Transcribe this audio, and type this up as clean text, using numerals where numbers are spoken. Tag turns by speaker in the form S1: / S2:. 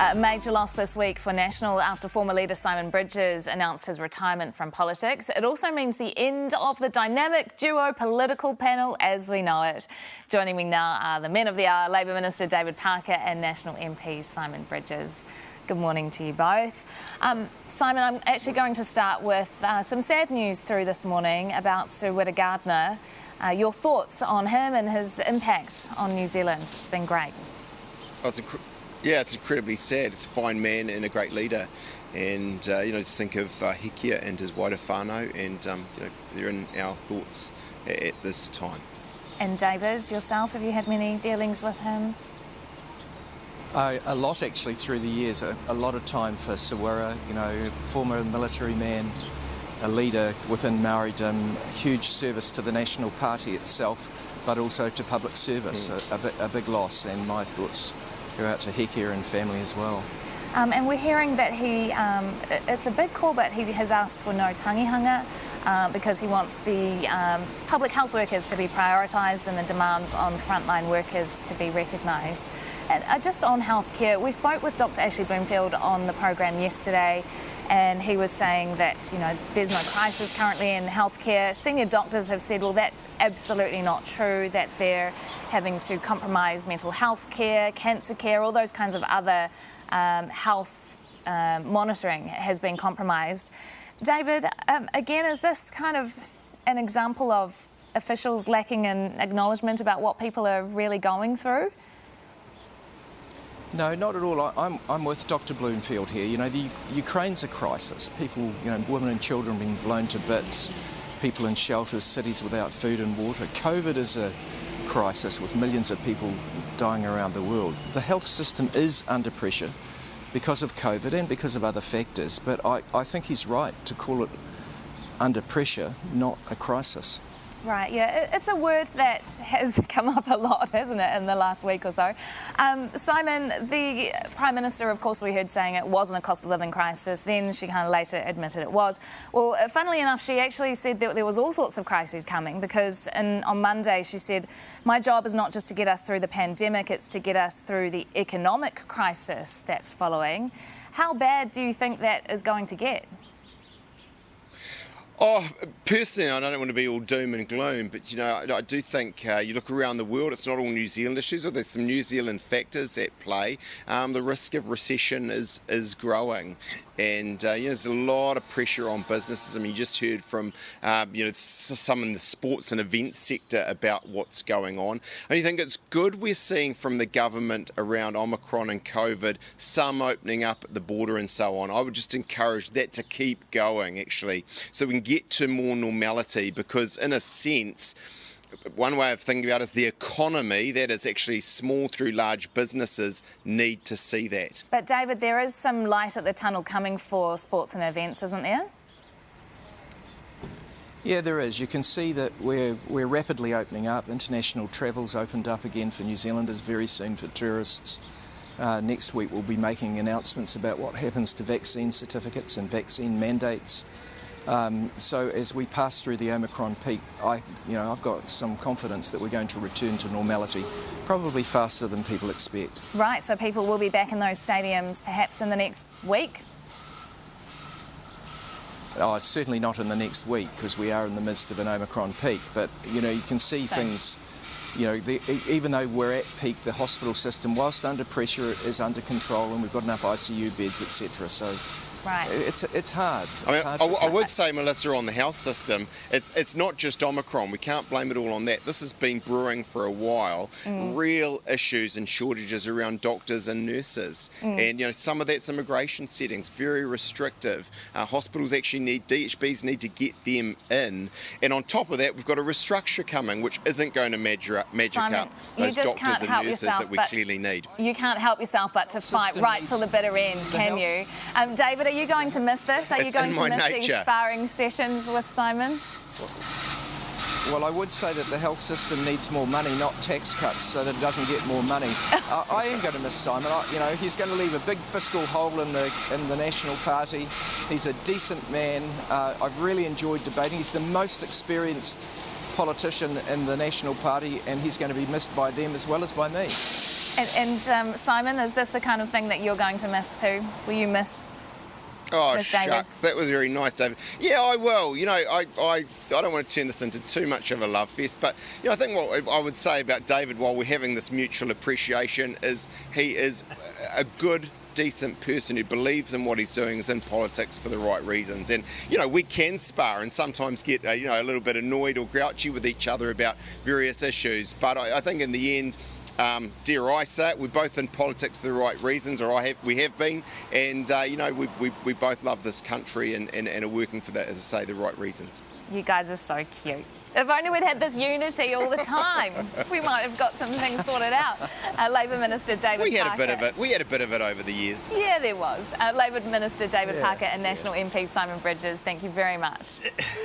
S1: A major loss this week for National after former leader Simon Bridges announced his retirement from politics. It also means the end of the dynamic duo political panel as we know it. Joining me now are the men of the hour, Labour Minister David Parker and National MP Simon Bridges. Good morning to you both. Simon, I'm actually going to start with some sad news through this morning about Sir Whitta Gardner. Your thoughts on him and his impact on New Zealand? It's been great.
S2: It's incredibly sad. It's a fine man and a great leader. And, just think of Hekia and his wider whānau, and, they're in our thoughts at this time. And
S1: David, yourself, have you had many dealings with him?
S3: A lot, actually, through the years. A lot of time for Sir Whitta, former military man, a leader within Maoridom, huge service to the National Party itself, but also to public service, a big loss, and my thoughts go out to Hekia and family as well.
S1: And we're hearing that it's a big call, but he has asked for no tangihanga because he wants the public health workers to be prioritised and the demands on frontline workers to be recognised. And just on healthcare, we spoke with Dr. Ashley Bloomfield on the programme yesterday, and he was saying that, there's no crisis currently in healthcare. Senior doctors have said, well, that's absolutely not true, that they're having to compromise mental health care, cancer care, all those kinds of other health monitoring has been compromised. David, again, is this kind of an example of officials lacking in acknowledgement about what people are really going through?
S3: No, not at all. I'm with Dr. Bloomfield here. The Ukraine's a crisis. People, women and children being blown to bits, people in shelters, cities without food and water. COVID is a crisis with millions of people dying around the world. The health system is under pressure because of COVID and because of other factors, but I think he's right to call it under pressure, not a crisis.
S1: Right, yeah, it's a word that has come up a lot, hasn't it, in the last week or so. Simon, the Prime Minister, of course, we heard saying it wasn't a cost of living crisis. Then she kind of later admitted it was. Well, funnily enough, she actually said that there was all sorts of crises coming because on Monday she said, my job is not just to get us through the pandemic, it's to get us through the economic crisis that's following. How bad do you think that is going to get?
S2: Personally, I don't want to be all doom and gloom, but I do think you look around the world, it's not all New Zealand issues, or there's some New Zealand factors at play. The risk of recession is growing, and there's a lot of pressure on businesses. I mean, you just heard from some in the sports and events sector about what's going on. And you think it's good we're seeing from the government around Omicron and COVID, some opening up at the border and so on. I would just encourage that to keep going, actually, so we can get to more normality, because in a sense, one way of thinking about it is the economy, that is actually small through large businesses, need to see that.
S1: But David, there is some light at the tunnel coming for sports and events, isn't there?
S3: Yeah, there is. You can see that we're rapidly opening up. International travel's opened up again for New Zealanders very soon for tourists. Next week we'll be making announcements about what happens to vaccine certificates and vaccine mandates. So as we pass through the Omicron peak, I've got some confidence that we're going to return to normality, probably faster than people expect.
S1: Right, so people will be back in those stadiums perhaps in the next week?
S3: It's certainly not in the next week, because we are in the midst of an Omicron peak, but you can see things, even though we're at peak, the hospital system, whilst under pressure, is under control, and we've got enough ICU beds, etc. So.
S1: Right.
S3: It's hard.
S2: I would say, Melissa, on the health system, it's not just Omicron. We can't blame it all on that. This has been brewing for a while. Real issues and shortages around doctors and nurses. And, some of that's immigration settings, very restrictive. Hospitals actually need, DHBs need to get them in. And on top of that, we've got a restructure coming, which isn't going to magic
S1: Simon,
S2: up those doctors and nurses that we clearly need.
S1: You can't help yourself but to fight right till the bitter end, can you? David, are you going to miss this? Are you going to miss these sparring sessions with Simon?
S3: Well, I would say that the health system needs more money, not tax cuts, so that it doesn't get more money. I am going to miss Simon. He's going to leave a big fiscal hole in the National Party. He's a decent man. I've really enjoyed debating. He's the most experienced politician in the National Party, and he's going to be missed by them as well as by me.
S1: And Simon, is this the kind of thing that you're going to miss too? Will you miss?
S2: Oh,
S1: Miss David?
S2: shucks, that was very nice, David. Yeah, I will. You know, I don't want to turn this into too much of a love fest, but you know, I think what I would say about David, while we're having this mutual appreciation, is he is a good, decent person who believes in what he's doing, is in politics for the right reasons. And you know, we can spar and sometimes get you know, a little bit annoyed or grouchy with each other about various issues, but I think in the end, dare I say it, we're both in politics for the right reasons, or we have been, and you know, we both love this country and are working for that, as I say, the right reasons.
S1: You guys are so cute. If only we'd had this unity all the time, we might have got some things sorted out. Labour Minister David Parker.
S2: We had a bit of it over the years.
S1: Yeah, there was. Labour Minister David Parker and National MP Simon Bridges, thank you very much.